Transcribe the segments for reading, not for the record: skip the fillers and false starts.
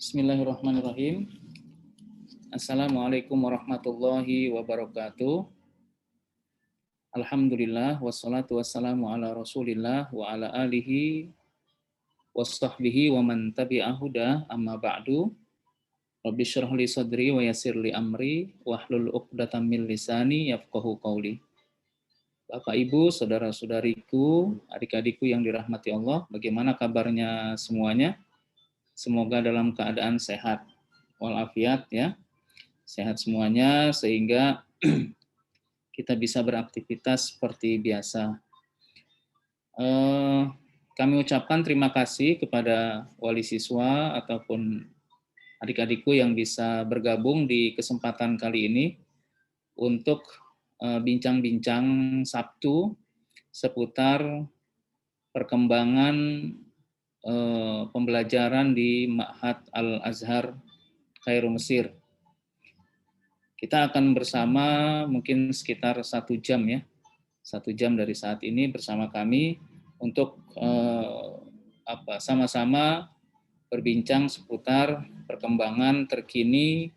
Bismillahirrahmanirrahim. Assalamualaikum warahmatullahi wabarakatuh. Alhamdulillah wassalatu wassalamu ala Rasulillah wa ala alihi washabbihi wa man tabi'ahu da amma ba'du. Rabbi syrah li sadri wa yassir li amri wahlul 'uqdatam min lisani yafqahu qawli. Bapak Ibu, saudara-saudariku, adik-adikku yang dirahmati Allah, bagaimana kabarnya semuanya? Semoga dalam keadaan sehat walafiat ya. Sehat semuanya sehingga kita bisa beraktivitas seperti biasa. Kami ucapkan terima kasih kepada wali siswa ataupun adik-adikku yang bisa bergabung di kesempatan kali ini untuk bincang-bincang Sabtu seputar perkembangan pembelajaran di Ma'had Al-Azhar Kairo, Mesir. Kita akan bersama mungkin sekitar 1 jam ya, 1 jam dari saat ini bersama kami untuk sama-sama berbincang seputar perkembangan terkini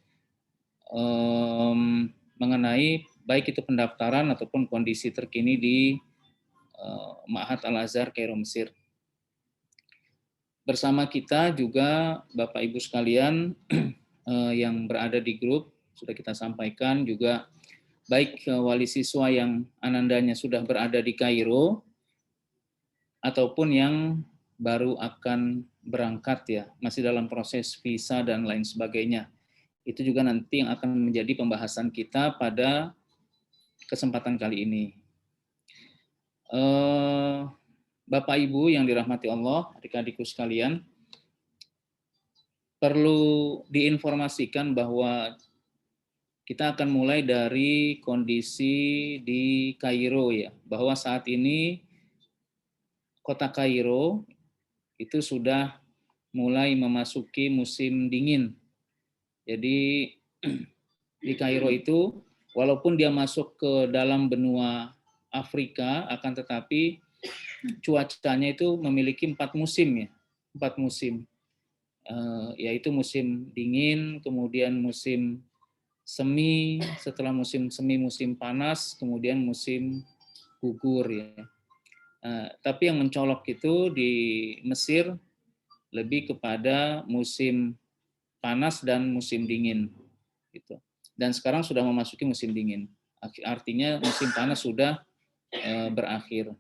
mengenai baik itu pendaftaran ataupun kondisi terkini di Ma'had Al-Azhar Kairo, Mesir. Bersama kita juga Bapak Ibu sekalian yang berada di grup, sudah kita sampaikan juga baik wali siswa yang anandanya sudah berada di Kairo ataupun yang baru akan berangkat ya, masih dalam proses visa dan lain sebagainya. Itu juga nanti yang akan menjadi pembahasan kita pada kesempatan kali ini. Bapak Ibu yang dirahmati Allah, adik-adikku sekalian, perlu diinformasikan bahwa kita akan mulai dari kondisi di Kairo ya, bahwa saat ini kota Kairo itu sudah mulai memasuki musim dingin. Jadi di Kairo itu walaupun dia masuk ke dalam benua Afrika, akan tetapi cuacanya itu memiliki 4 musim ya, 4 musim, yaitu musim dingin, kemudian musim semi, setelah musim semi musim panas, kemudian musim gugur ya. Tapi yang mencolok itu di Mesir lebih kepada musim panas dan musim dingin gitu. Dan sekarang sudah memasuki musim dingin, artinya musim panas sudah berakhir.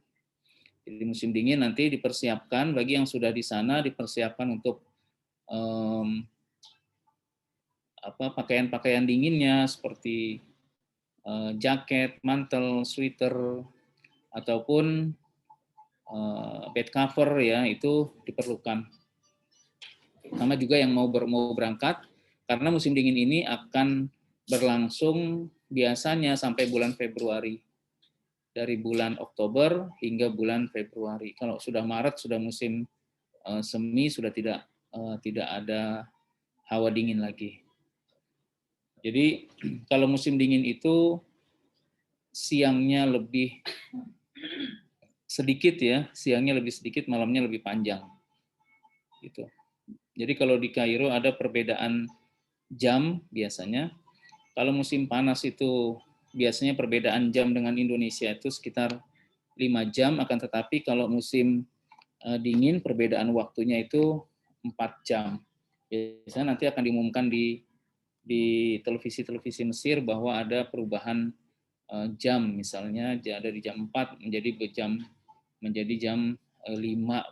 Jadi musim dingin nanti dipersiapkan bagi yang sudah di sana, dipersiapkan untuk pakaian-pakaian dinginnya seperti jaket, mantel, sweater ataupun bed cover ya, itu diperlukan. Sama juga yang mau berangkat, karena musim dingin ini akan berlangsung biasanya sampai bulan Februari. Dari bulan Oktober hingga bulan Februari. Kalau sudah Maret sudah musim semi, sudah tidak ada hawa dingin lagi. Jadi kalau musim dingin itu siangnya lebih sedikit ya, siangnya lebih sedikit, malamnya lebih panjang. Gitu. Jadi kalau di Kairo ada perbedaan jam biasanya. Kalau musim panas itu biasanya perbedaan jam dengan Indonesia itu sekitar 5 jam, akan tetapi kalau musim dingin perbedaan waktunya itu 4 jam. Biasanya nanti akan diumumkan di televisi-televisi Mesir bahwa ada perubahan jam, misalnya dari jam 4 menjadi jam 5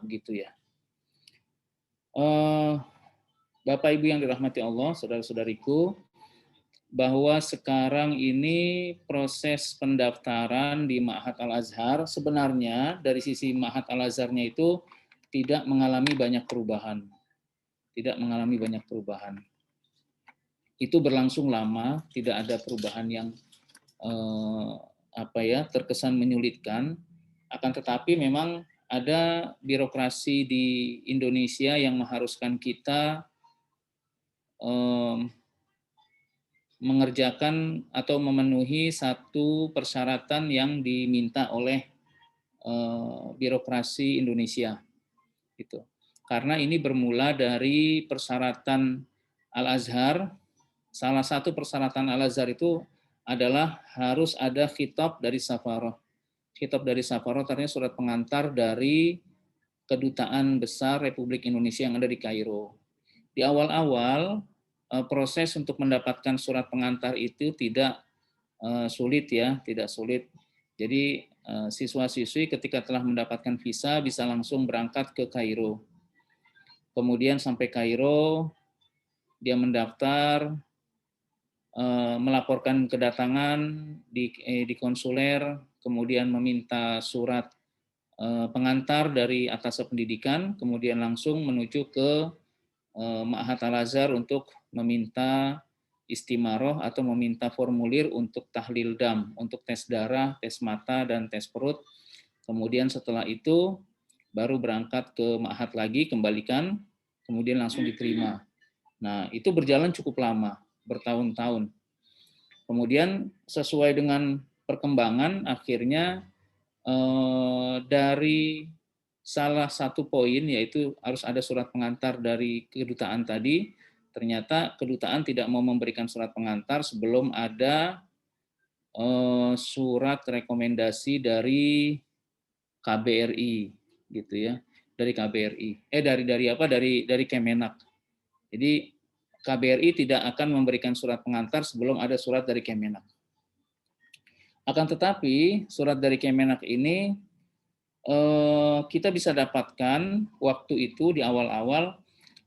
begitu ya. Bapak Ibu yang dirahmati Allah, saudara-saudariku, bahwa sekarang ini proses pendaftaran di Ma'had Al-Azhar sebenarnya dari sisi Ma'had Al-Azharnya itu tidak mengalami banyak perubahan. Tidak mengalami banyak perubahan. Itu berlangsung lama, tidak ada perubahan yang terkesan menyulitkan. Akan tetapi memang ada birokrasi di Indonesia yang mengharuskan kita mengerjakan atau memenuhi satu persyaratan yang diminta oleh birokrasi Indonesia. Gitu. karena ini bermula dari persyaratan Al-Azhar. Salah satu persyaratan Al-Azhar itu adalah harus ada khitab dari safaroh. Khitab dari safaroh artinya surat pengantar dari Kedutaan Besar Republik Indonesia yang ada di Kairo. Di awal-awal proses untuk mendapatkan surat pengantar itu tidak sulit ya, tidak sulit. Jadi siswa-siswi ketika telah mendapatkan visa bisa langsung berangkat ke Kairo. Kemudian sampai Kairo, dia mendaftar, melaporkan kedatangan di konsuler, kemudian meminta surat pengantar dari atas pendidikan, kemudian langsung menuju ke Ma'had Al-Azhar untuk meminta istimaroh atau meminta formulir untuk tahlil dam, untuk tes darah, tes mata, dan tes perut. Kemudian setelah itu baru berangkat ke Ma'had lagi, kembalikan, kemudian langsung diterima. Nah, itu berjalan cukup lama, bertahun-tahun. Kemudian sesuai dengan perkembangan, akhirnya dari salah satu poin, yaitu harus ada surat pengantar dari kedutaan tadi. Ternyata kedutaan tidak mau memberikan surat pengantar sebelum ada surat rekomendasi dari KBRI, gitu ya, dari KBRI. Dari Kemenak. Jadi KBRI tidak akan memberikan surat pengantar sebelum ada surat dari Kemenak. Akan tetapi surat dari Kemenak ini kita bisa dapatkan waktu itu di awal-awal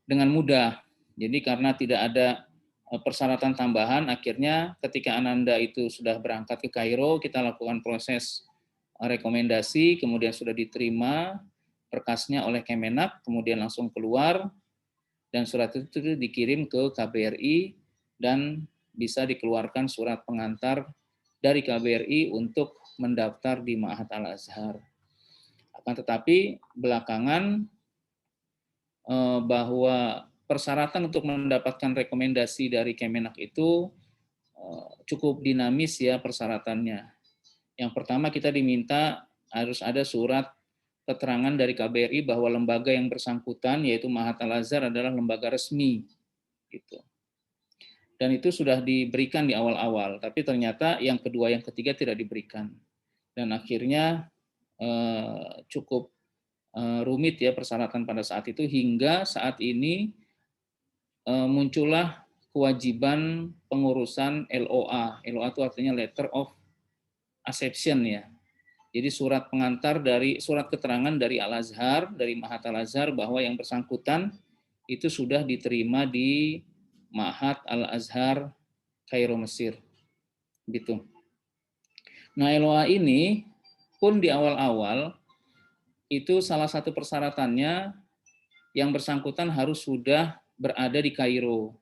dengan mudah. Jadi karena tidak ada persyaratan tambahan, akhirnya ketika Ananda itu sudah berangkat ke Kairo, kita lakukan proses rekomendasi, kemudian sudah diterima berkasnya oleh Kemenak, kemudian langsung keluar, dan surat itu dikirim ke KBRI, dan bisa dikeluarkan surat pengantar dari KBRI untuk mendaftar di Ma'had Al-Azhar. Akan tetapi belakangan bahwa persyaratan untuk mendapatkan rekomendasi dari Kemenak itu cukup dinamis ya persyaratannya. Yang pertama kita diminta harus ada surat keterangan dari KBRI bahwa lembaga yang bersangkutan yaitu Ma'had Al-Azhar adalah lembaga resmi gitu. Dan itu sudah diberikan di awal-awal, tapi ternyata yang kedua, yang ketiga tidak diberikan. Dan akhirnya cukup rumit ya persyaratan pada saat itu, hingga saat ini muncullah kewajiban pengurusan LOA. LOA itu artinya Letter of Acceptance ya. Jadi surat pengantar dari surat keterangan dari Al-Azhar, dari Ma'had Al-Azhar bahwa yang bersangkutan itu sudah diterima di Ma'had Al-Azhar Kairo Mesir. Gitu. Nah, LOA ini pun di awal-awal itu salah satu persyaratannya yang bersangkutan harus sudah berada di Kairo,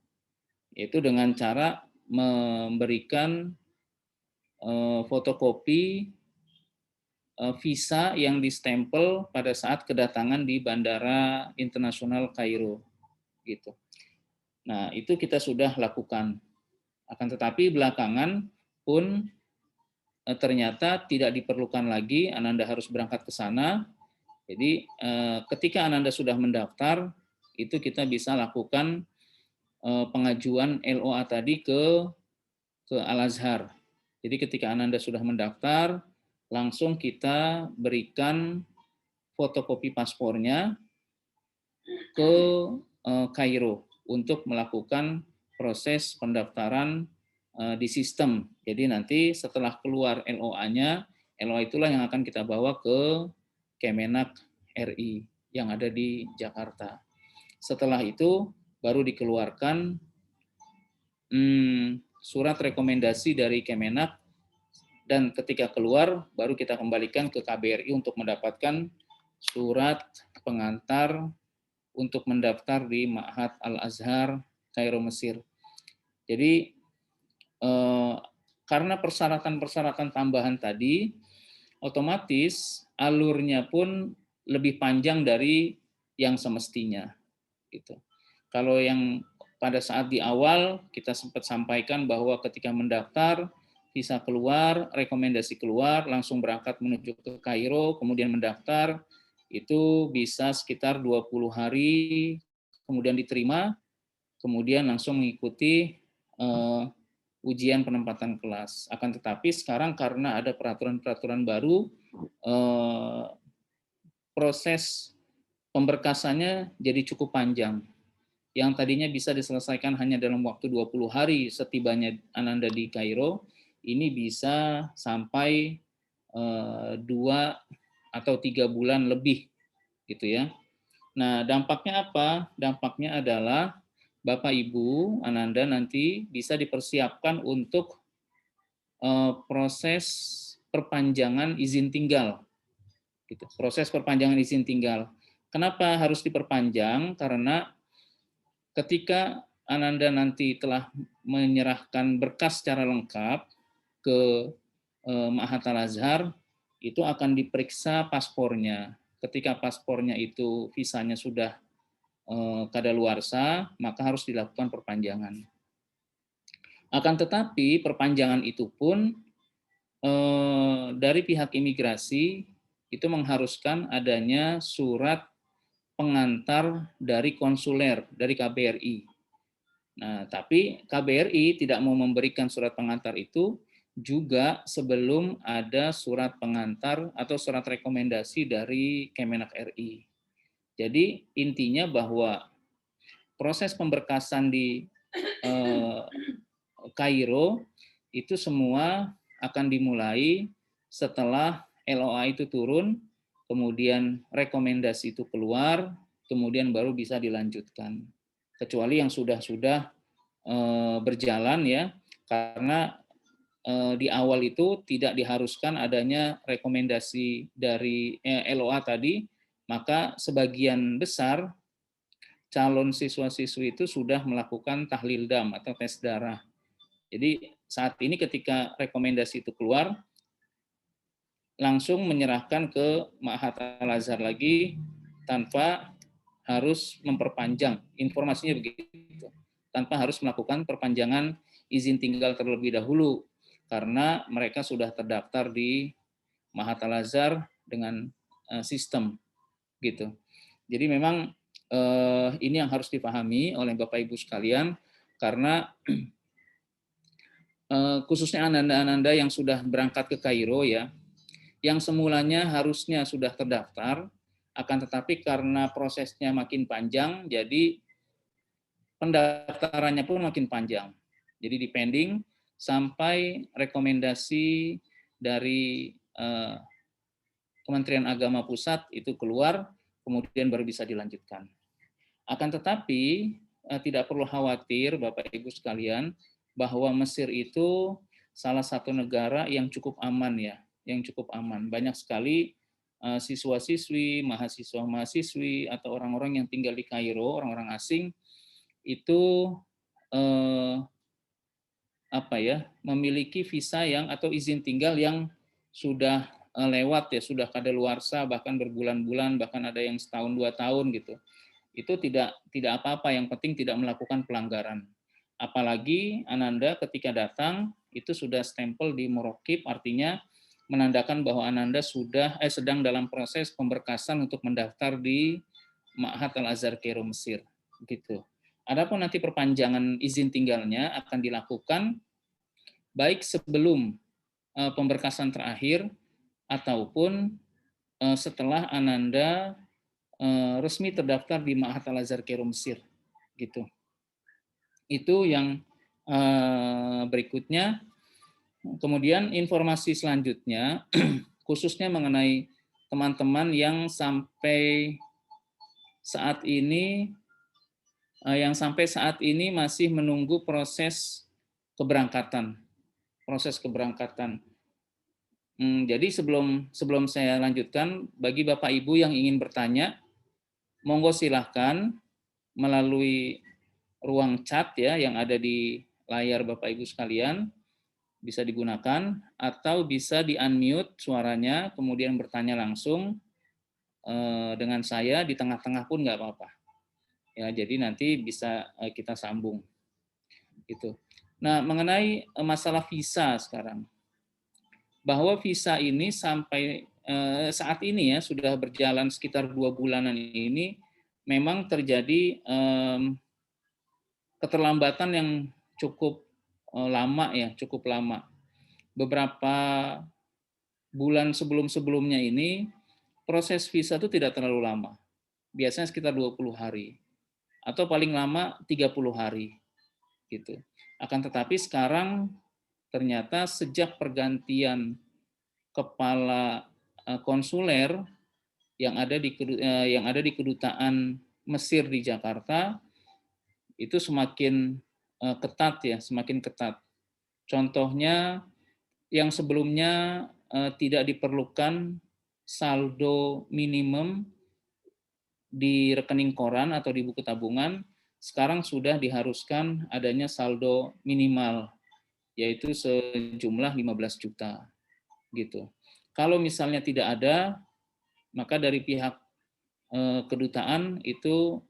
yaitu dengan cara memberikan fotokopi visa yang distempel pada saat kedatangan di Bandara Internasional Kairo, gitu. Nah, itu kita sudah lakukan. Akan tetapi belakangan pun ternyata tidak diperlukan lagi, Ananda harus berangkat ke sana. Jadi ketika Ananda sudah mendaftar, itu kita bisa lakukan pengajuan LOA tadi ke Al-Azhar. Jadi ketika Ananda sudah mendaftar, langsung kita berikan fotokopi paspornya ke Kairo untuk melakukan proses pendaftaran di sistem. Jadi nanti setelah keluar LOA-nya, LOA itulah yang akan kita bawa ke Kemenak RI yang ada di Jakarta. Setelah itu baru dikeluarkan surat rekomendasi dari Kemenak, dan ketika keluar baru kita kembalikan ke KBRI untuk mendapatkan surat pengantar untuk mendaftar di Ma'had Al-Azhar Kairo Mesir. Jadi karena persyaratan-persyaratan tambahan tadi, otomatis alurnya pun lebih panjang dari yang semestinya. Gitu. Kalau yang pada saat di awal kita sempat sampaikan bahwa ketika mendaftar, visa keluar, rekomendasi keluar, langsung berangkat menuju ke Kairo, kemudian mendaftar, itu bisa sekitar 20 hari, kemudian diterima, kemudian langsung mengikuti ujian penempatan kelas. Akan tetapi sekarang karena ada peraturan-peraturan baru, proses pemberkasannya jadi cukup panjang. Yang tadinya bisa diselesaikan hanya dalam waktu 20 hari setibanya Ananda di Kairo, ini bisa sampai 2 atau 3 bulan lebih, gitu ya. Nah, dampaknya apa? Dampaknya adalah Bapak Ibu Ananda nanti bisa dipersiapkan untuk proses perpanjangan izin tinggal. Gitu. Proses perpanjangan izin tinggal. Kenapa harus diperpanjang? Karena ketika Ananda nanti telah menyerahkan berkas secara lengkap ke Ma'had Al-Azhar, itu akan diperiksa paspornya. Ketika paspornya itu visanya sudah kadaluarsa, maka harus dilakukan perpanjangan. Akan tetapi perpanjangan itu pun dari pihak imigrasi itu mengharuskan adanya surat pengantar dari konsuler, dari KBRI. Nah, tapi KBRI tidak mau memberikan surat pengantar itu juga sebelum ada surat pengantar atau surat rekomendasi dari Kemenak RI. Jadi intinya bahwa proses pemberkasan di Kairo itu semua akan dimulai setelah LOA itu turun, kemudian rekomendasi itu keluar, kemudian baru bisa dilanjutkan. Kecuali yang sudah berjalan ya, karena di awal itu tidak diharuskan adanya rekomendasi dari LOA tadi, maka sebagian besar calon siswa-siswi itu sudah melakukan tahlil dam atau tes darah. Jadi saat ini ketika rekomendasi itu keluar, langsung menyerahkan ke Ma'had Al-Azhar lagi tanpa harus memperpanjang, informasinya begitu, tanpa harus melakukan perpanjangan izin tinggal terlebih dahulu, karena mereka sudah terdaftar di Ma'had Al-Azhar dengan sistem gitu. Jadi memang ini yang harus dipahami oleh Bapak Ibu sekalian, karena khususnya Ananda-Ananda yang sudah berangkat ke Kairo ya, yang semulanya harusnya sudah terdaftar, akan tetapi karena prosesnya makin panjang, jadi pendaftarannya pun makin panjang. Jadi dipending sampai rekomendasi dari Kementerian Agama Pusat itu keluar, kemudian baru bisa dilanjutkan. Akan tetapi tidak perlu khawatir Bapak Ibu sekalian, bahwa Mesir itu salah satu negara yang cukup aman ya, yang cukup aman. Banyak sekali siswa-siswi, mahasiswa-mahasiswi atau orang-orang yang tinggal di Kairo, orang-orang asing itu memiliki visa yang atau izin tinggal yang sudah lewat ya, sudah kadaluarsa, bahkan berbulan-bulan, bahkan ada yang setahun 2 tahun gitu. Itu tidak apa-apa, yang penting tidak melakukan pelanggaran. Apalagi Ananda ketika datang itu sudah stempel di Muraqib, artinya menandakan bahwa Ananda sudah sedang dalam proses pemberkasan untuk mendaftar di Ma'had Al-Azhar Kairo Mesir gitu. Adapun nanti perpanjangan izin tinggalnya akan dilakukan baik sebelum pemberkasan terakhir ataupun setelah Ananda resmi terdaftar di Ma'had Al-Azhar Kairo Mesir gitu. Itu yang berikutnya. Kemudian informasi selanjutnya khususnya mengenai teman-teman yang sampai saat ini masih menunggu proses keberangkatan. Jadi sebelum saya lanjutkan, bagi Bapak Ibu yang ingin bertanya, monggo silahkan melalui ruang chat ya yang ada di layar Bapak Ibu sekalian, bisa digunakan, atau bisa di-unmute suaranya, kemudian bertanya langsung dengan saya, di tengah-tengah pun nggak apa-apa. Ya, jadi nanti bisa kita sambung. Gitu. Nah, mengenai masalah visa sekarang, bahwa visa ini sampai saat ini ya sudah berjalan sekitar 2 bulanan ini memang terjadi keterlambatan yang cukup lama ya, cukup lama. Beberapa bulan sebelum-sebelumnya ini proses visa itu tidak terlalu lama. Biasanya sekitar 20 hari atau paling lama 30 hari gitu. Akan tetapi sekarang ternyata sejak pergantian kepala konsuler yang ada di kedutaan Mesir di Jakarta itu semakin ketat ya, semakin ketat. Contohnya yang sebelumnya tidak diperlukan saldo minimum di rekening koran atau di buku tabungan, sekarang sudah diharuskan adanya saldo minimal, yaitu sejumlah 15 juta. Gitu. Kalau misalnya tidak ada, maka dari pihak kedutaan itu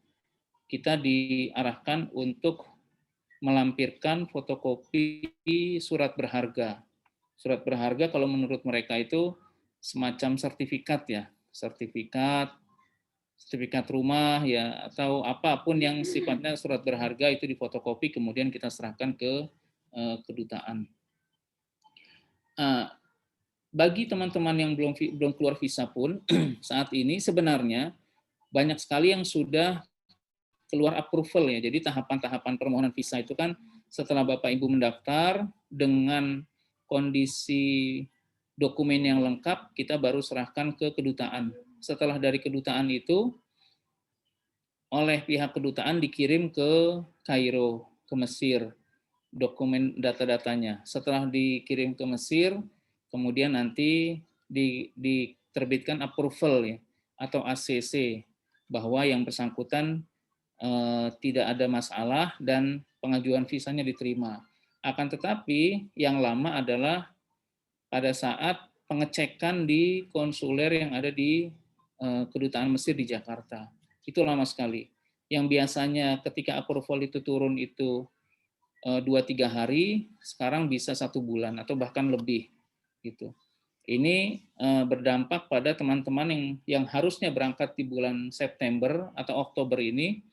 kita diarahkan untuk melampirkan fotokopi surat berharga. Surat berharga kalau menurut mereka itu semacam sertifikat ya, sertifikat rumah ya, atau apapun yang sifatnya surat berharga itu difotokopi kemudian kita serahkan ke kedutaan. Bagi teman-teman yang belum keluar visa pun saat ini sebenarnya banyak sekali yang sudah keluar approval ya. Jadi tahapan-tahapan permohonan visa itu kan setelah Bapak Ibu mendaftar dengan kondisi dokumen yang lengkap, kita baru serahkan ke kedutaan. Setelah dari kedutaan itu, oleh pihak kedutaan dikirim ke Kairo, ke Mesir, dokumen data-datanya. Setelah dikirim ke Mesir, kemudian nanti diterbitkan approval ya, atau ACC, bahwa yang bersangkutan tidak ada masalah dan pengajuan visanya diterima. Akan tetapi yang lama adalah pada saat pengecekan di konsuler yang ada di kedutaan Mesir di Jakarta. Itu lama sekali. Yang biasanya ketika approval itu turun itu 2-3 hari, sekarang bisa 1 bulan atau bahkan lebih. Gitu. Ini berdampak pada teman-teman yang harusnya berangkat di bulan September atau Oktober ini,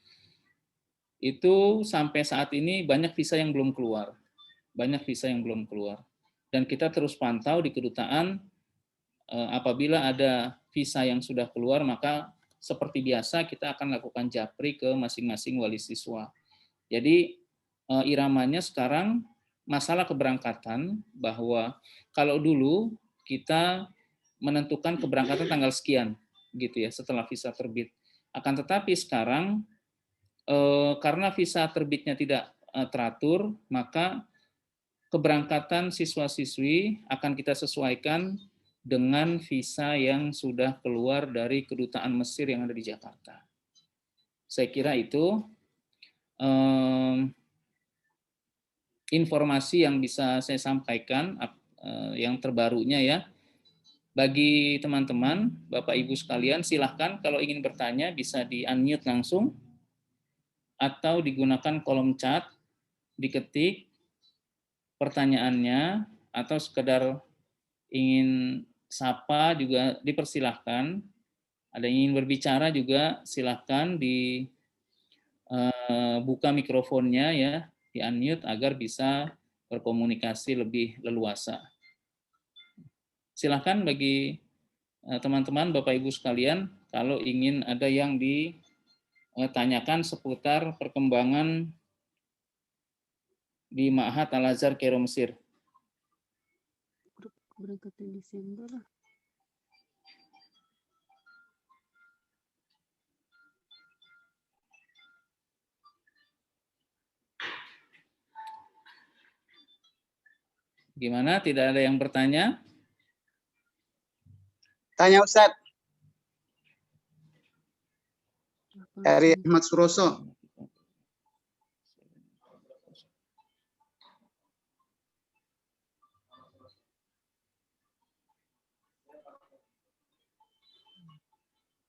itu sampai saat ini banyak visa yang belum keluar. Banyak visa yang belum keluar. Dan kita terus pantau di kedutaan, apabila ada visa yang sudah keluar, maka seperti biasa kita akan lakukan japri ke masing-masing wali siswa. Jadi iramanya sekarang masalah keberangkatan, bahwa kalau dulu kita menentukan keberangkatan tanggal sekian gitu ya setelah visa terbit. Akan tetapi sekarang karena visa terbitnya tidak teratur, maka keberangkatan siswa-siswi akan kita sesuaikan dengan visa yang sudah keluar dari kedutaan Mesir yang ada di Jakarta. Saya kira itu informasi yang bisa saya sampaikan, yang terbarunya ya. Bagi teman-teman, Bapak Ibu sekalian, silahkan kalau ingin bertanya bisa di-unmute langsung, atau digunakan kolom chat, diketik pertanyaannya, atau sekedar ingin sapa juga dipersilahkan. Ada yang ingin berbicara juga silahkan dibuka mikrofonnya ya, di-unmute agar bisa berkomunikasi lebih leluasa. Silahkan bagi teman-teman, Bapak Ibu sekalian, kalau ingin ada yang ditanyakan seputar perkembangan di Ma'had Al-Azhar Kairo Mesir. Keberangkatan Desember. Gimana? Tidak ada yang bertanya? Tanya Ustadz. Dari Ahmad Suroso.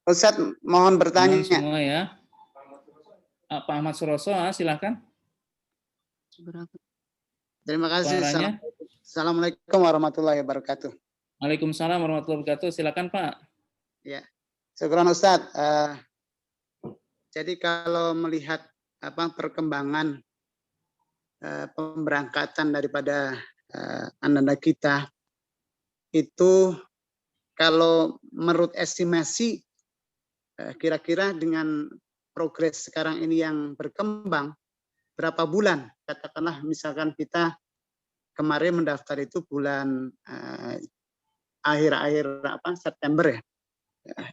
Ustadz mohon bertanya. Semua ya. Pak Ahmad Suroso, silakan. Terima kasih. Suaranya. Assalamualaikum warahmatullahi wabarakatuh. Waalaikumsalam warahmatullahi wabarakatuh. Silakan Pak. Ya, syukran Ustadz. Jadi kalau melihat perkembangan pemberangkatan daripada anak-anak kita itu, kalau menurut estimasi kira-kira dengan progres sekarang ini yang berkembang, berapa bulan? Katakanlah misalkan kita kemarin mendaftar itu bulan akhir-akhir September ya.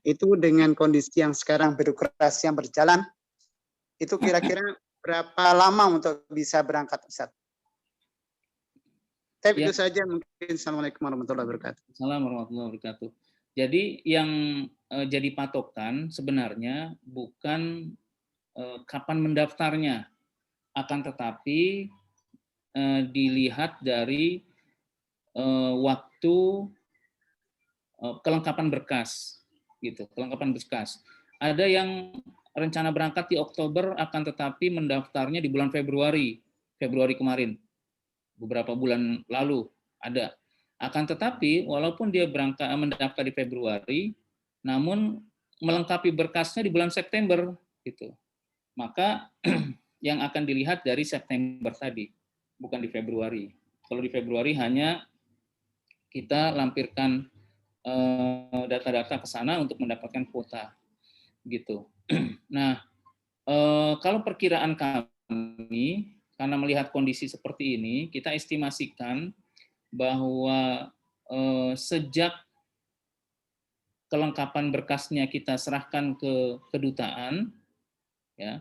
Itu dengan kondisi yang sekarang birokrasi yang berjalan, itu kira-kira berapa lama untuk bisa berangkat, Ustaz? Tapi itu saja mungkin. Assalamualaikum warahmatullahi wabarakatuh. Assalamualaikum warahmatullahi wabarakatuh. Jadi yang jadi patokan sebenarnya bukan kapan mendaftarnya, akan tetapi dilihat dari waktu kelengkapan berkas, gitu. Kelengkapan berkas. Ada yang rencana berangkat di Oktober, akan tetapi mendaftarnya di bulan Februari kemarin, beberapa bulan lalu ada. Akan tetapi walaupun dia mendaftar di Februari, namun melengkapi berkasnya di bulan September, gitu. Maka yang akan dilihat dari September tadi, bukan di Februari. Kalau di Februari hanya kita lampirkan data-data ke sana untuk mendapatkan kuota, gitu. Nah, kalau perkiraan kami, karena melihat kondisi seperti ini, kita estimasikan bahwa sejak kelengkapan berkasnya kita serahkan ke kedutaan, ya,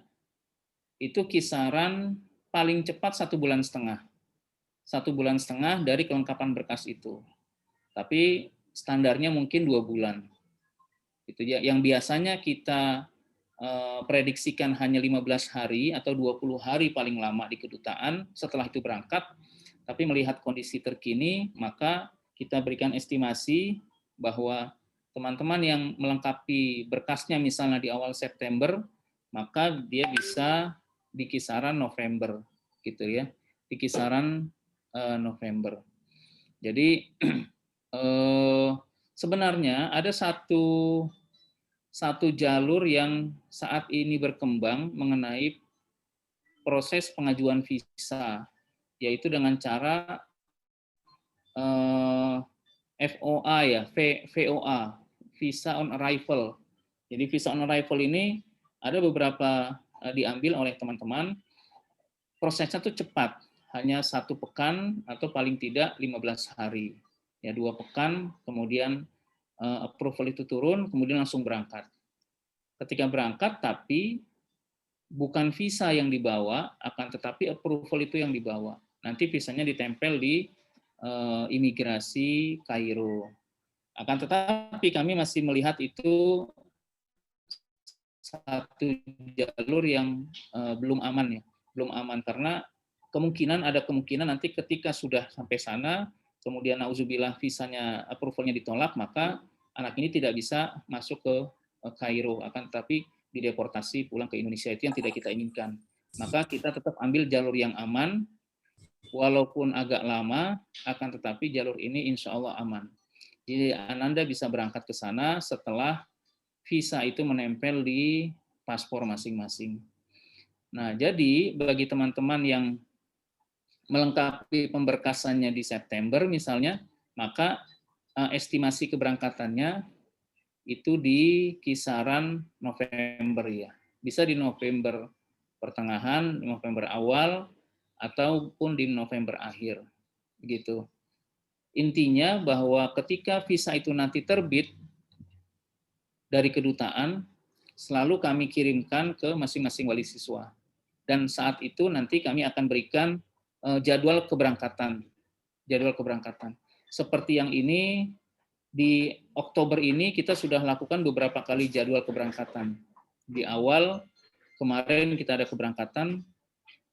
itu kisaran paling cepat 1,5 bulan. 1,5 bulan dari kelengkapan berkas itu. Tapi standarnya mungkin 2 bulan. Itu ya, yang biasanya kita prediksikan hanya 15 hari atau 20 hari paling lama di kedutaan, setelah itu berangkat. Tapi melihat kondisi terkini, maka kita berikan estimasi bahwa teman-teman yang melengkapi berkasnya misalnya di awal September, maka dia bisa di kisaran November, gitu ya, di kisaran November. Jadi sebenarnya ada satu jalur yang saat ini berkembang mengenai proses pengajuan visa, yaitu dengan cara FOA ya, VOA, Visa on Arrival. Jadi Visa on Arrival ini ada beberapa diambil oleh teman-teman, prosesnya tuh cepat, hanya 1 pekan atau paling tidak 15 hari. Ya, 2 pekan, kemudian approval itu turun, kemudian langsung berangkat. Ketika berangkat, tapi bukan visa yang dibawa, akan tetapi approval itu yang dibawa. Nanti visanya ditempel di imigrasi Kairo. Akan tetapi kami masih melihat itu satu jalur yang belum aman ya, belum aman karena ada kemungkinan nanti ketika sudah sampai sana, kemudian nauzubillah visanya, approvalnya ditolak, maka anak ini tidak bisa masuk ke Kairo, akan tetapi dideportasi pulang ke Indonesia. Itu yang tidak kita inginkan. Maka kita tetap ambil jalur yang aman, walaupun agak lama, akan tetapi jalur ini insya Allah aman. Jadi Ananda bisa berangkat ke sana setelah visa itu menempel di paspor masing-masing. Nah, jadi bagi teman-teman yang melengkapi pemberkasannya di September misalnya, maka estimasi keberangkatannya itu di kisaran November ya. Bisa di November pertengahan, November awal, ataupun di November akhir. Begitu. Intinya bahwa ketika visa itu nanti terbit dari kedutaan, selalu kami kirimkan ke masing-masing wali siswa. Dan saat itu nanti kami akan berikan jadwal keberangkatan. Seperti yang ini, di Oktober ini kita sudah lakukan beberapa kali jadwal keberangkatan. Di awal kemarin kita ada keberangkatan,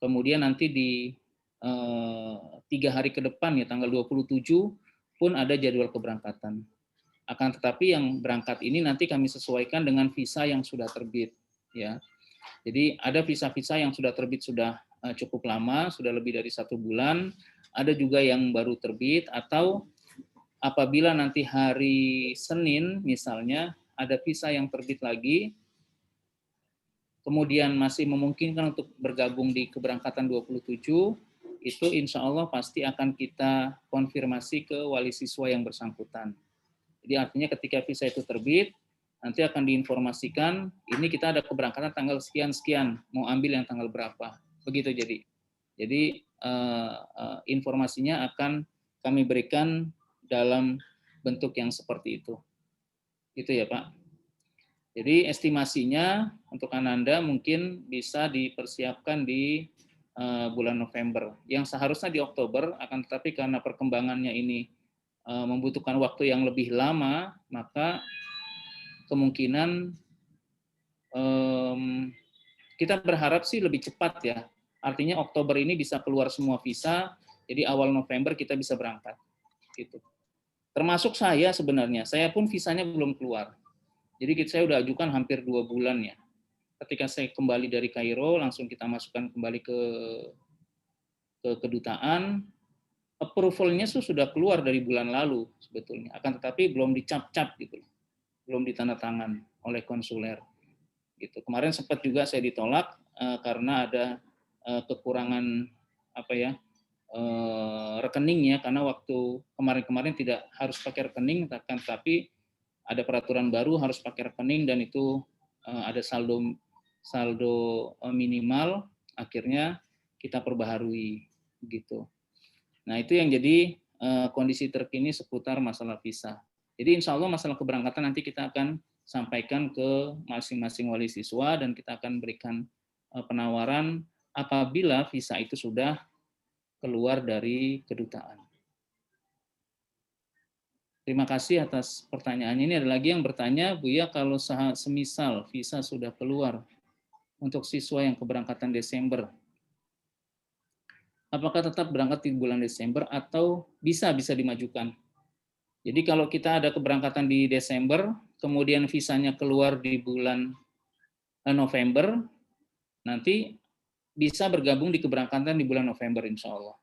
kemudian nanti di 3 hari ke depan ya, tanggal 27 pun ada jadwal keberangkatan. Akan tetapi yang berangkat ini nanti kami sesuaikan dengan visa yang sudah terbit ya. Jadi ada visa-visa yang sudah terbit sudah cukup lama, sudah lebih dari 1 bulan, ada juga yang baru terbit, atau apabila nanti hari Senin misalnya ada visa yang terbit lagi, kemudian masih memungkinkan untuk bergabung di keberangkatan 27, itu insya Allah pasti akan kita konfirmasi ke wali siswa yang bersangkutan. Jadi artinya ketika visa itu terbit, nanti akan diinformasikan, ini kita ada keberangkatan tanggal sekian-sekian, mau ambil yang tanggal berapa. Begitu jadi. Jadi informasinya akan kami berikan dalam bentuk yang seperti itu. Itu ya Pak. Jadi estimasinya untuk Ananda mungkin bisa dipersiapkan di bulan November. Yang seharusnya di Oktober, akan tetapi karena perkembangannya ini membutuhkan waktu yang lebih lama, maka kemungkinan kita berharap sih lebih cepat ya. Artinya Oktober ini bisa keluar semua visa, jadi awal November kita bisa berangkat. Gitu. Termasuk saya sebenarnya, saya pun visanya belum keluar. Jadi saya udah ajukan hampir 2 bulan ya. Ketika saya kembali dari Kairo, langsung kita masukkan kembali ke kedutaan, approval-nya sudah keluar dari bulan lalu sebetulnya. Akan tetapi belum dicap-cap gitu, belum ditandatangan oleh konsuler. Gitu. Kemarin sempat juga saya ditolak karena ada kekurangan rekeningnya, karena waktu kemarin-kemarin tidak harus pakai rekening, tapi ada peraturan baru harus pakai rekening dan itu ada saldo minimal, akhirnya kita perbaharui gitu. Nah itu yang jadi kondisi terkini seputar masalah visa. Jadi insya Allah masalah keberangkatan nanti kita akan sampaikan ke masing-masing wali siswa dan kita akan berikan penawaran apabila visa itu sudah keluar dari kedutaan. Terima kasih atas pertanyaannya. Ini ada lagi yang bertanya, Buya, kalau semisal visa sudah keluar untuk siswa yang keberangkatan Desember, apakah tetap berangkat di bulan Desember atau bisa dimajukan? Jadi kalau kita ada keberangkatan di Desember, kemudian visanya keluar di bulan November, nanti bisa bergabung di keberangkatan di bulan November, insya Allah.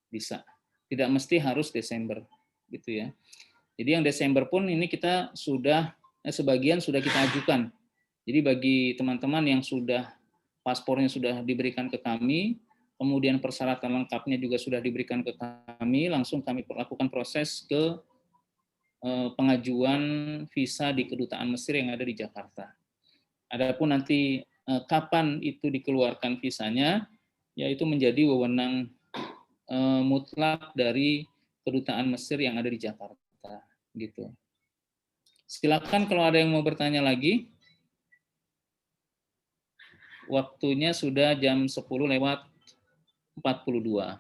Bisa. Tidak mesti harus Desember. Gitu ya. Jadi yang Desember pun ini kita sudah, sebagian sudah kita ajukan. Jadi bagi teman-teman yang sudah paspornya sudah diberikan ke kami, kemudian persyaratan lengkapnya juga sudah diberikan ke kami, langsung kami lakukan proses ke pengajuan visa di kedutaan Mesir yang ada di Jakarta. Adapun nanti kapan itu dikeluarkan visanya, yaitu menjadi wewenang mutlak dari kedutaan Mesir yang ada di Jakarta. Gitu. Silakan kalau ada yang mau bertanya lagi. Waktunya sudah jam 10:42.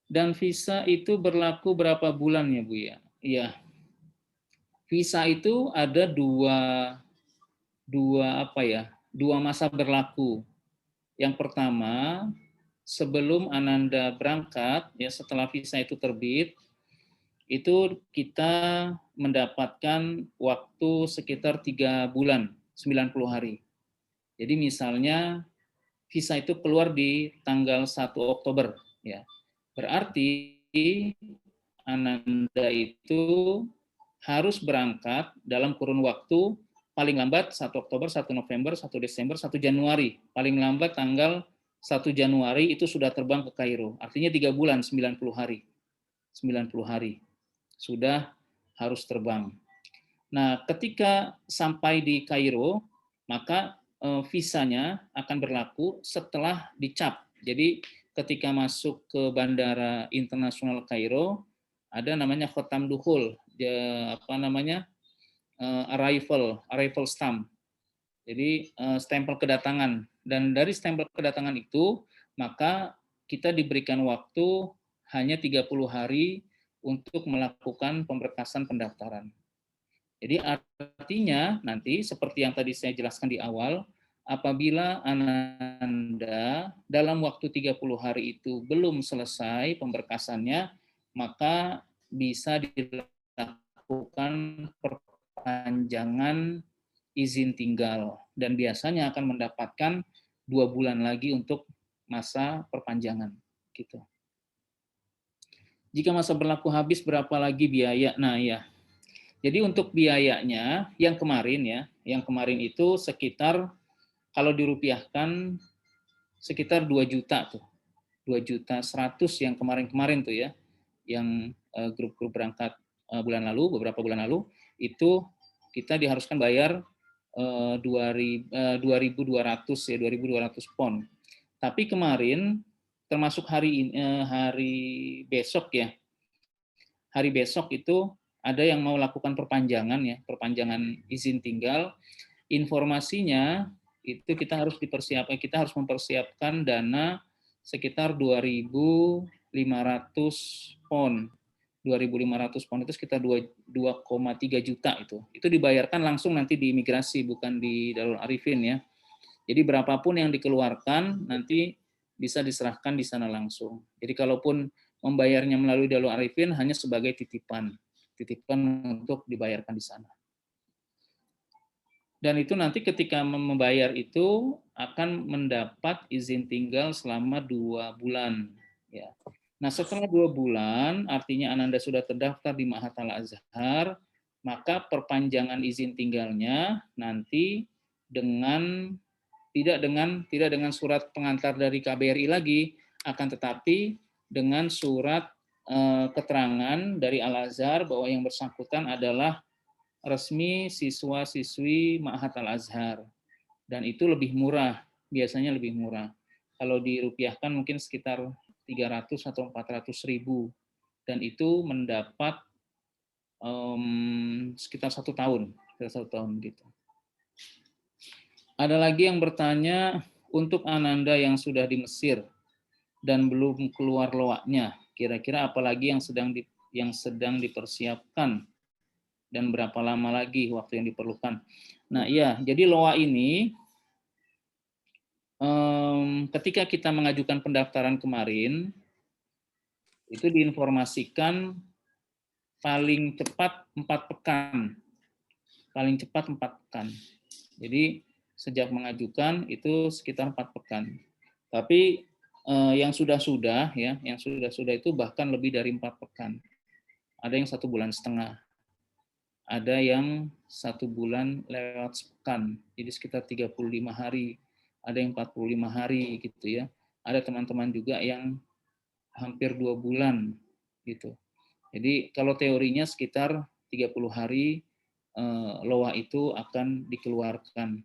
Dan visa itu berlaku berapa bulan ya Bu ya? Iya. Visa itu ada dua masa berlaku. Yang pertama, sebelum Ananda berangkat, ya setelah visa itu terbit, itu kita mendapatkan waktu sekitar 3 bulan, 90 hari. Jadi misalnya visa itu keluar di tanggal 1 Oktober, ya. Berarti Ananda itu harus berangkat dalam kurun waktu paling lambat 1 Oktober, 1 November, 1 Desember, 1 Januari. Paling lambat tanggal 1 Januari itu sudah terbang ke Kairo. Artinya 3 bulan, 90 hari. 90 hari sudah harus terbang. Nah, ketika sampai di Kairo, maka visanya akan berlaku setelah dicap. Jadi ketika masuk ke Bandara Internasional Kairo, ada namanya khotam dukhul, arrival stamp. Jadi stempel kedatangan. Dan dari stempel kedatangan itu, maka kita diberikan waktu hanya 30 hari untuk melakukan pemberkasan pendaftaran. Jadi artinya nanti seperti yang tadi saya jelaskan di awal, apabila Ananda dalam waktu 30 hari itu belum selesai pemberkasannya, maka bisa dilakukan perpanjangan izin tinggal dan biasanya akan mendapatkan 2 bulan lagi untuk masa perpanjangan gitu. Jika masa berlaku habis, berapa lagi biaya? Nah, ya. Jadi untuk biayanya yang kemarin ya, yang kemarin itu sekitar kalau dirupiahkan sekitar 2 juta tuh. 2.100.000 yang kemarin-kemarin tuh ya, yang grup-grup berangkat bulan lalu, beberapa bulan lalu, itu kita diharuskan bayar 2.200 ya, 2.200 pon. Tapi kemarin termasuk hari besok ya, hari besok itu ada yang mau lakukan perpanjangan ya, perpanjangan izin tinggal. Informasinya itu kita harus mempersiapkan dana sekitar 2.500 pon. 2.500 pon itu sekitar 2,3 juta itu. Itu dibayarkan langsung nanti di imigrasi, bukan di Darul Arifin ya. Jadi berapapun yang dikeluarkan nanti bisa diserahkan di sana langsung. Jadi kalaupun membayarnya melalui Darul Arifin hanya sebagai titipan untuk dibayarkan di sana. Dan itu nanti ketika membayar itu akan mendapat izin tinggal selama 2 bulan. Ya. Nah setelah 2 bulan, artinya Ananda sudah terdaftar di Ma'had Al-Azhar, maka perpanjangan izin tinggalnya nanti tidak dengan surat pengantar dari KBRI lagi, akan tetapi dengan surat keterangan dari Al-Azhar bahwa yang bersangkutan adalah resmi siswa-siswi Ma'had Al-Azhar. Dan itu lebih murah, biasanya lebih murah. Kalau dirupiahkan mungkin sekitar 300 atau 400 ribu. Dan itu mendapat sekitar 1 tahun. Gitu. Ada lagi yang bertanya, untuk Ananda yang sudah di Mesir dan belum keluar loaknya, kira-kira apa lagi yang sedang dipersiapkan? Dan berapa lama lagi waktu yang diperlukan. Nah iya, jadi LOA ini ketika kita mengajukan pendaftaran kemarin, itu diinformasikan paling cepat 4 pekan. Paling cepat 4 pekan. Jadi sejak mengajukan itu sekitar 4 pekan. Tapi yang sudah-sudah ya, yang sudah-sudah itu bahkan lebih dari 4 pekan. Ada yang 1,5 bulan. Ada yang 1 bulan lewat sepekan, jadi sekitar 35 hari, ada yang 45 hari gitu ya. Ada teman-teman juga yang hampir 2 bulan gitu. Jadi kalau teorinya sekitar 30 hari LOA itu akan dikeluarkan.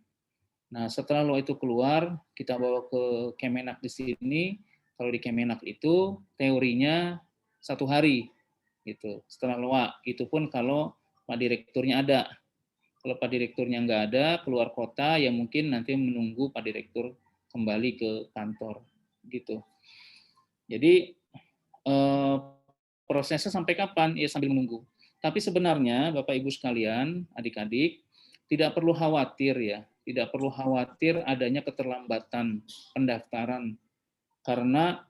Nah setelah LOA itu keluar, kita bawa ke Kemenak di sini. Kalau di Kemenak itu teorinya 1 hari gitu setelah LOA. Itu pun kalau Pak Direkturnya ada. Kalau Pak Direkturnya nggak ada, keluar kota, ya mungkin nanti menunggu Pak Direktur kembali ke kantor. Gitu. Jadi prosesnya sampai kapan? Ya sambil menunggu. Tapi sebenarnya Bapak Ibu sekalian, adik-adik, tidak perlu khawatir ya. Tidak perlu khawatir adanya keterlambatan pendaftaran. Karena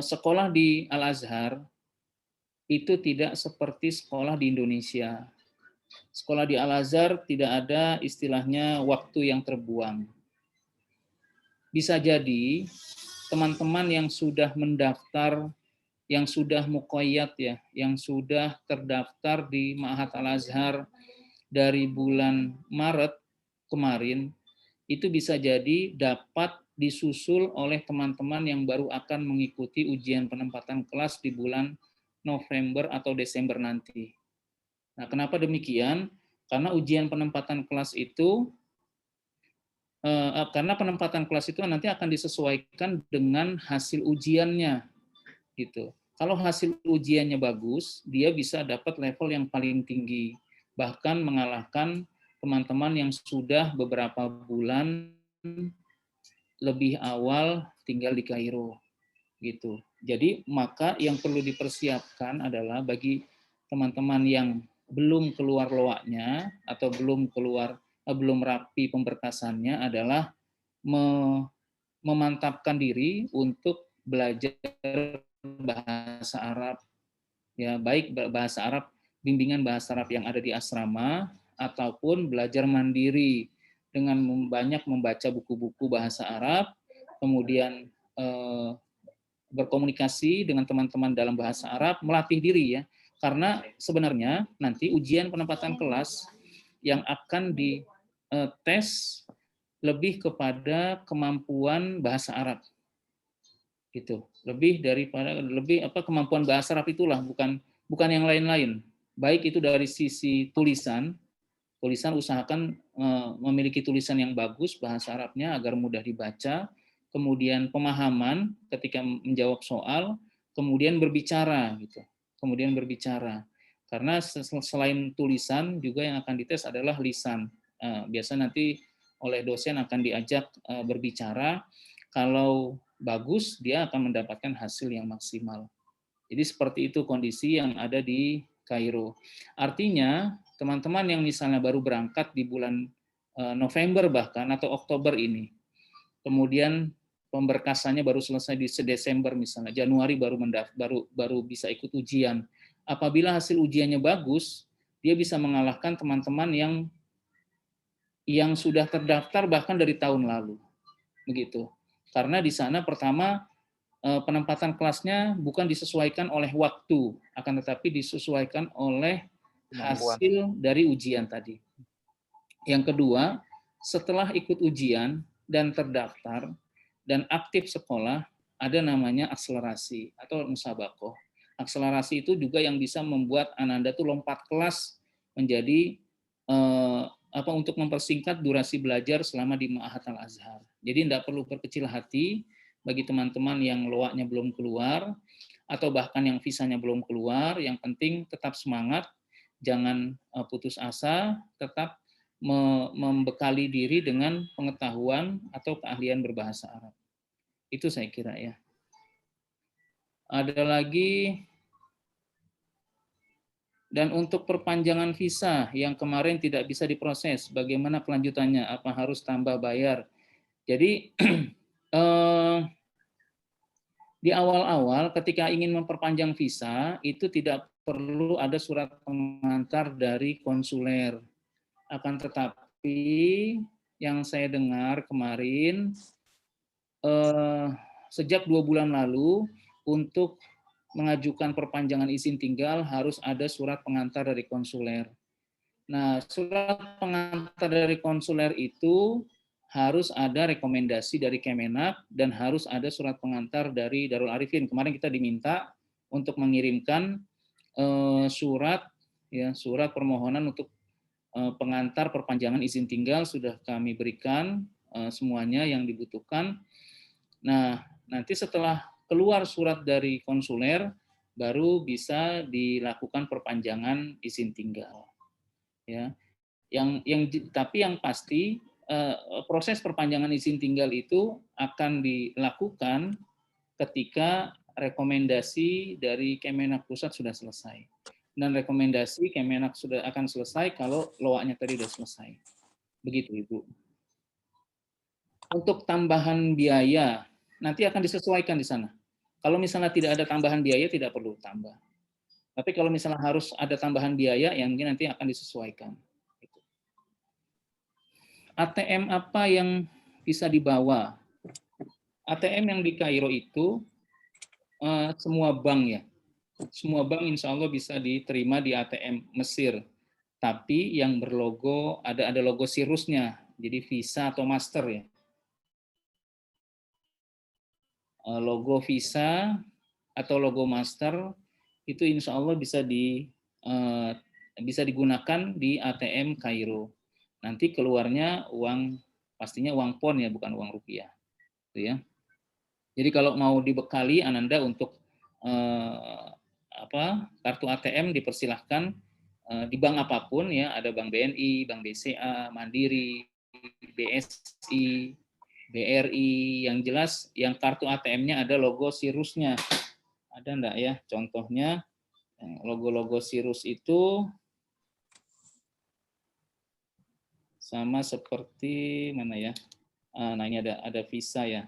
sekolah di Al-Azhar itu tidak seperti sekolah di Indonesia. Sekolah di Al-Azhar tidak ada istilahnya waktu yang terbuang. Bisa jadi teman-teman yang sudah mendaftar, yang sudah muqayyad ya, yang sudah terdaftar di Ma'had Al-Azhar dari bulan Maret kemarin, itu bisa jadi dapat disusul oleh teman-teman yang baru akan mengikuti ujian penempatan kelas di bulan November atau Desember nanti. Nah, kenapa demikian? Karena ujian penempatan kelas itu, karena penempatan kelas itu nanti akan disesuaikan dengan hasil ujiannya, gitu. Kalau hasil ujiannya bagus, dia bisa dapat level yang paling tinggi, bahkan mengalahkan teman-teman yang sudah beberapa bulan lebih awal tinggal di Kairo, gitu. Jadi maka yang perlu dipersiapkan adalah bagi teman-teman yang belum keluar loaknya atau belum rapi pemberkasannya adalah memantapkan diri untuk belajar bahasa Arab, ya baik bahasa Arab, bimbingan bahasa Arab yang ada di asrama ataupun belajar mandiri dengan banyak membaca buku-buku bahasa Arab, kemudian berkomunikasi dengan teman-teman dalam bahasa Arab, melatih diri ya. Karena sebenarnya nanti ujian penempatan kelas yang akan dites lebih kepada kemampuan bahasa Arab. Gitu. Lebih kemampuan bahasa Arab itulah, bukan yang lain-lain. Baik itu dari sisi tulisan usahakan memiliki tulisan yang bagus bahasa Arabnya agar mudah dibaca, kemudian pemahaman ketika menjawab soal, kemudian berbicara gitu. Kemudian berbicara. Karena selain tulisan juga yang akan dites adalah lisan. Biasa nanti oleh dosen akan diajak berbicara. Kalau bagus dia akan mendapatkan hasil yang maksimal. Jadi seperti itu kondisi yang ada di Kairo. Artinya teman-teman yang misalnya baru berangkat di bulan November bahkan atau Oktober ini, kemudian pemberkasannya baru selesai di Desember misalnya, Januari baru bisa ikut ujian. Apabila hasil ujiannya bagus, dia bisa mengalahkan teman-teman yang sudah terdaftar bahkan dari tahun lalu. Begitu. Karena di sana pertama penempatan kelasnya bukan disesuaikan oleh waktu, akan tetapi disesuaikan oleh hasil dari ujian tadi. Yang kedua, setelah ikut ujian dan terdaftar dan aktif sekolah, ada namanya akselerasi atau musabakoh. Akselerasi itu juga yang bisa membuat Ananda tuh lompat kelas menjadi untuk mempersingkat durasi belajar selama di Ma'had Al-Azhar. Jadi tidak perlu berkecil hati bagi teman-teman yang loaknya belum keluar atau bahkan yang visanya belum keluar, yang penting tetap semangat, jangan putus asa, tetap membekali diri dengan pengetahuan atau keahlian berbahasa Arab. Itu saya kira ya. Ada lagi, dan untuk perpanjangan visa yang kemarin tidak bisa diproses, bagaimana kelanjutannya? Apa harus tambah bayar? Jadi di awal-awal ketika ingin memperpanjang visa, itu tidak perlu ada surat pengantar dari konsuler. Akan tetapi yang saya dengar kemarin, sejak 2 bulan lalu, untuk mengajukan perpanjangan izin tinggal harus ada surat pengantar dari konsuler. Nah, surat pengantar dari konsuler itu harus ada rekomendasi dari Kemenak dan harus ada surat pengantar dari Darul Arifin. Kemarin kita diminta untuk mengirimkan surat permohonan untuk pengantar perpanjangan izin tinggal, sudah kami berikan semuanya yang dibutuhkan. Nah, nanti setelah keluar surat dari konsuler baru bisa dilakukan perpanjangan izin tinggal. Ya. Tapi yang pasti proses perpanjangan izin tinggal itu akan dilakukan ketika rekomendasi dari Kemenak Pusat sudah selesai. Dan rekomendasi Kemenak sudah akan selesai kalau loaknya tadi sudah selesai. Begitu, Ibu. Untuk tambahan biaya, nanti akan disesuaikan di sana. Kalau misalnya tidak ada tambahan biaya, tidak perlu tambah. Tapi kalau misalnya harus ada tambahan biaya, yang mungkin nanti akan disesuaikan. ATM apa yang bisa dibawa? ATM yang di Kairo itu semua bank ya. Semua bank insya Allah bisa diterima di ATM Mesir. Tapi yang berlogo, ada logo Sirusnya. Jadi Visa atau Master ya. Logo Visa atau logo Master itu insya Allah bisa digunakan di ATM Kairo. Nanti keluarnya uang, pastinya uang pon ya, bukan uang rupiah. Gitu ya. Jadi kalau mau dibekali Ananda untuk kartu ATM dipersilahkan di bank apapun ya, ada Bank BNI, Bank BCA, Mandiri, BSI, BRI, yang jelas yang kartu ATM-nya ada logo Sirusnya. Ada enggak ya contohnya? Logo-logo Sirus itu sama seperti mana ya? Nah ini ada Visa ya.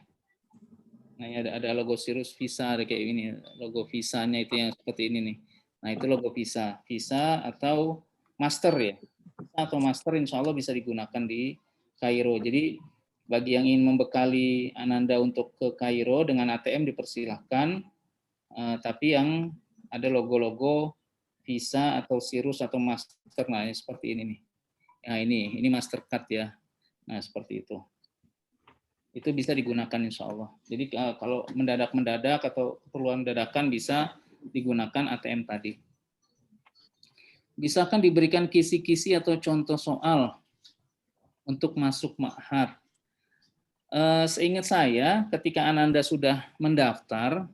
Nah ini ada logo Sirus Visa, ada kayak ini logo Visanya itu yang seperti ini nih. Nah itu logo Visa, Visa atau Master ya. Visa atau Master insya Allah bisa digunakan di Kairo. Jadi Bagi yang ingin membekali Ananda untuk ke Kairo dengan ATM dipersilahkan, tapi yang ada logo-logo Visa atau Sirus atau Master, nah seperti ini nih. Nah ini Mastercard ya. Nah seperti itu. Itu bisa digunakan insya Allah. Jadi kalau mendadak atau keperluan dadakan bisa digunakan ATM tadi. Bisakah diberikan kisi-kisi atau contoh soal untuk masuk ma'had? Seingat saya, ketika Ananda sudah mendaftar,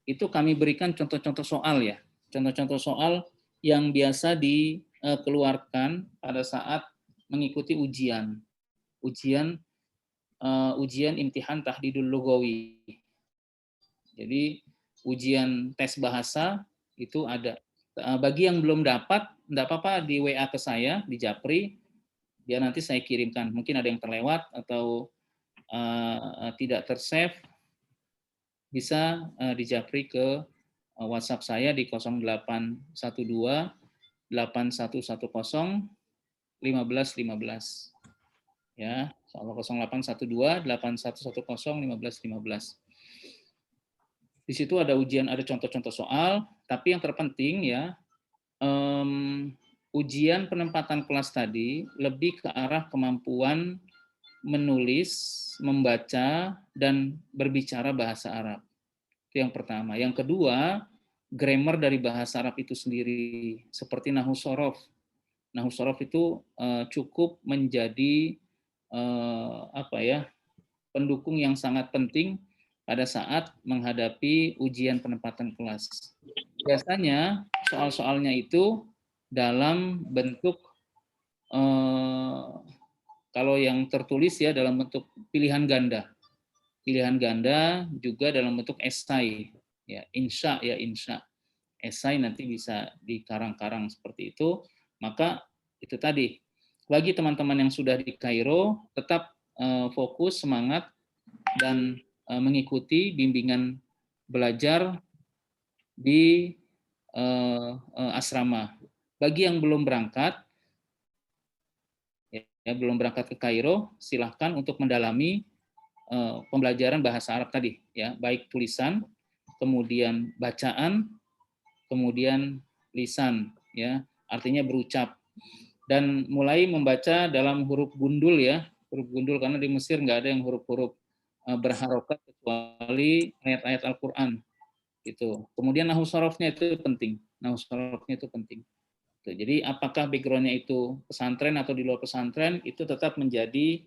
itu kami berikan contoh-contoh soal ya. Contoh-contoh soal yang biasa dikeluarkan pada saat mengikuti ujian. Ujian imtihan tahdidul lugawi. Jadi ujian tes bahasa itu ada. Bagi yang belum dapat, enggak apa-apa di WA ke saya, di Japri, biar nanti saya kirimkan. Mungkin ada yang terlewat atau tidak tersave, bisa di Japri ke WhatsApp saya di 0812 8110 1515. Ya, 0812 8110 1515. Di situ ada ujian, ada contoh-contoh soal, tapi yang terpenting ya, ujian penempatan kelas tadi lebih ke arah kemampuan menulis, membaca, dan berbicara bahasa Arab. Itu yang pertama. Yang kedua, grammar dari bahasa Arab itu sendiri, seperti Nahwu Shorof. Nahwu Shorof itu cukup menjadi pendukung yang sangat penting pada saat menghadapi ujian penempatan kelas. Biasanya soal-soalnya itu dalam bentuk kalau yang tertulis ya dalam bentuk pilihan ganda. Pilihan ganda juga dalam bentuk esai. Ya, insya. Esai nanti bisa dikarang-karang seperti itu. Maka itu tadi. Bagi teman-teman yang sudah di Kairo, tetap fokus, semangat, dan mengikuti bimbingan belajar di asrama. Bagi yang belum berangkat, belum berangkat ke Kairo, silahkan untuk mendalami pembelajaran bahasa Arab tadi, ya, baik tulisan, kemudian bacaan, kemudian lisan, ya, artinya berucap, dan mulai membaca dalam huruf gundul ya, huruf gundul karena di Mesir nggak ada yang huruf-huruf berharokat kecuali ayat-ayat Al-Quran, gitu. Kemudian nahwu sorofnya itu penting, Jadi apakah background-nya itu pesantren atau di luar pesantren, itu tetap menjadi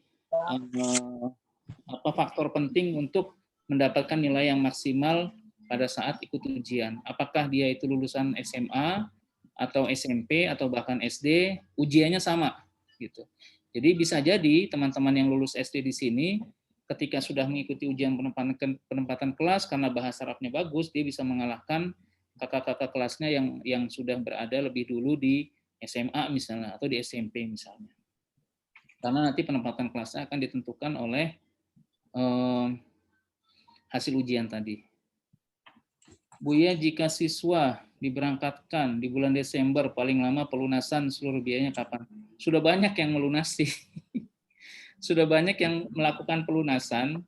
faktor penting untuk mendapatkan nilai yang maksimal pada saat ikut ujian. Apakah dia itu lulusan SMA atau SMP atau bahkan SD, ujiannya sama gitu. Jadi bisa jadi teman-teman yang lulus SD di sini ketika sudah mengikuti ujian penempatan kelas karena bahasa Arabnya bagus, dia bisa mengalahkan kakak-kakak kelasnya yang sudah berada lebih dulu di SMA misalnya atau di SMP misalnya. Karena nanti penempatan kelasnya akan ditentukan oleh hasil ujian tadi. Buya, jika siswa diberangkatkan di bulan Desember, paling lama pelunasan seluruh biayanya kapan? Sudah banyak yang melunasi. Sudah banyak yang melakukan pelunasan,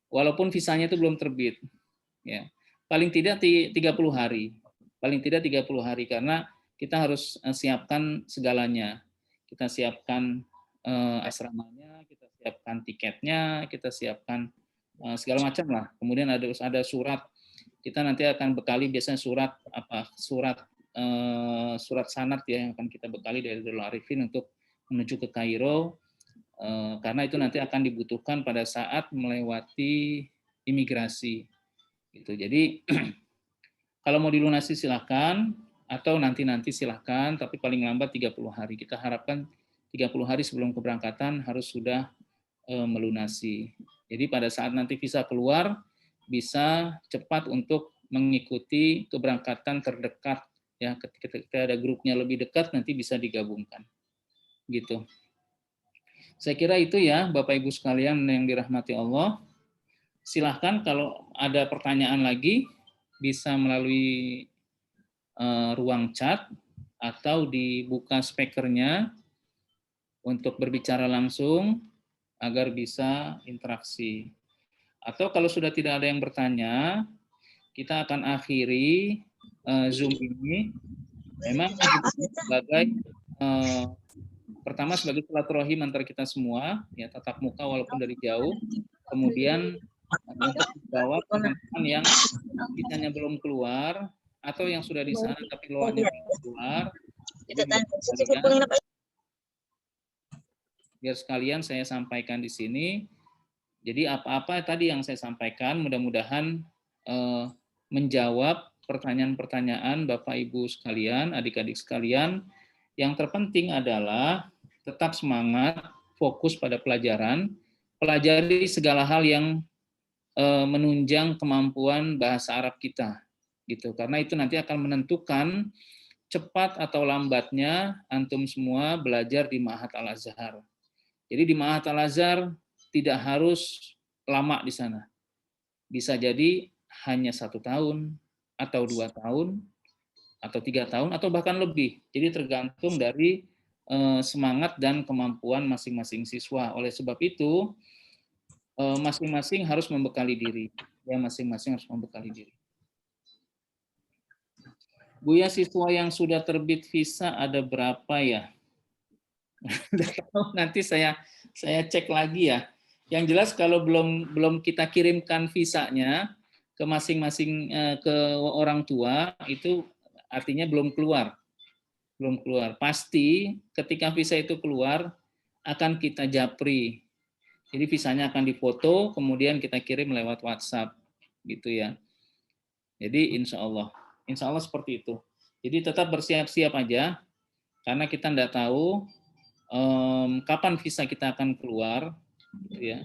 walaupun visanya itu belum terbit. Ya. Paling tidak 30 hari. Paling tidak 30 hari, karena kita harus siapkan segalanya. Kita siapkan asramanya, kita siapkan tiketnya, kita siapkan segala macam lah. Kemudian ada surat. Kita nanti akan bekali biasanya surat sanad ya yang akan kita bekali dari Darul Arifin untuk menuju ke Kairo, karena itu nanti akan dibutuhkan pada saat melewati imigrasi. Gitu. Jadi kalau mau dilunasi silakan, atau nanti silakan, tapi paling lambat 30 hari. Kita harapkan 30 hari sebelum keberangkatan harus sudah melunasi. Jadi pada saat nanti visa keluar, bisa cepat untuk mengikuti keberangkatan terdekat ya, ketika ada grupnya lebih dekat nanti bisa digabungkan gitu. Saya kira itu ya Bapak Ibu sekalian yang dirahmati Allah. Silahkan kalau ada pertanyaan lagi bisa melalui ruang chat atau dibuka speakernya untuk berbicara langsung, agar bisa interaksi. Atau kalau sudah tidak ada yang bertanya, kita akan akhiri Zoom ini. Memang sebagai pertama sebagai silaturahim antara kita semua, ya, tatap muka walaupun dari jauh. Kemudian untuk menjawab teman-teman yang visanya belum keluar atau yang sudah di sana tapi luarnya belum keluar. Biar sekalian saya sampaikan di sini. Jadi apa-apa tadi yang saya sampaikan mudah-mudahan menjawab pertanyaan-pertanyaan Bapak Ibu sekalian, adik-adik sekalian. Yang terpenting adalah tetap semangat, fokus pada pelajaran, pelajari segala hal yang menunjang kemampuan bahasa Arab kita, gitu. Karena itu nanti akan menentukan cepat atau lambatnya antum semua belajar di Ma'had Al-Azhar. Jadi di Ma'had Al-Azhar tidak harus lama di sana. Bisa jadi hanya 1 tahun, atau 2 tahun, atau 3 tahun, atau bahkan lebih. Jadi tergantung dari semangat dan kemampuan masing-masing siswa. Oleh sebab itu, masing-masing harus membekali diri. Ya, masing-masing harus membekali diri. Buya, siswa yang sudah terbit visa ada berapa ya? Nanti saya cek lagi ya. Yang jelas kalau belum kita kirimkan visanya ke masing-masing ke orang tua, itu artinya belum keluar. Belum keluar. Pasti ketika visa itu keluar akan kita japri. Jadi visanya akan difoto, kemudian kita kirim lewat WhatsApp, gitu ya. Jadi insya Allah seperti itu. Jadi tetap bersiap-siap aja, karena kita tidak tahu kapan visa kita akan keluar, gitu ya.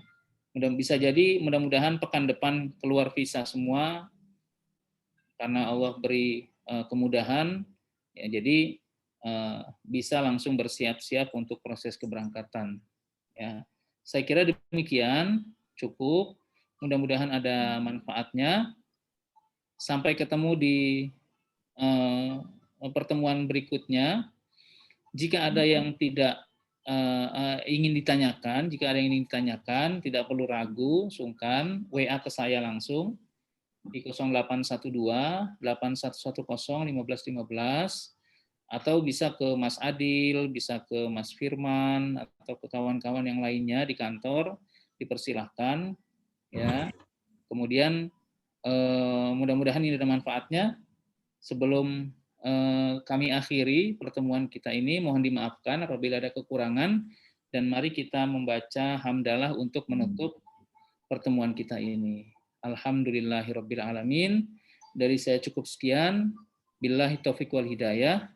Bisa jadi mudah-mudahan pekan depan keluar visa semua, karena Allah beri kemudahan, ya, jadi bisa langsung bersiap-siap untuk proses keberangkatan. Ya, saya kira demikian, cukup. Mudah-mudahan ada manfaatnya. Sampai ketemu di pertemuan berikutnya. Jika ada yang tidak ingin ditanyakan, tidak perlu ragu, sungkan, WA ke saya langsung di 0812 8110 1515, atau bisa ke Mas Adil, bisa ke Mas Firman, atau ke kawan-kawan yang lainnya di kantor, dipersilahkan. Ya. Kemudian mudah-mudahan ini ada manfaatnya. Sebelum kami akhiri pertemuan kita ini, mohon dimaafkan apabila ada kekurangan, dan mari kita membaca hamdalah untuk menutup pertemuan kita ini. Alhamdulillahirabbil alamin. Dari saya cukup sekian. Billahi taufik wal hidayah.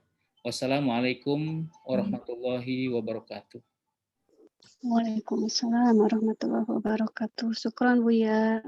Wassalamualaikum warahmatullahi wabarakatuh. Waalaikumsalam warahmatullahi wabarakatuh. Syukran Buya.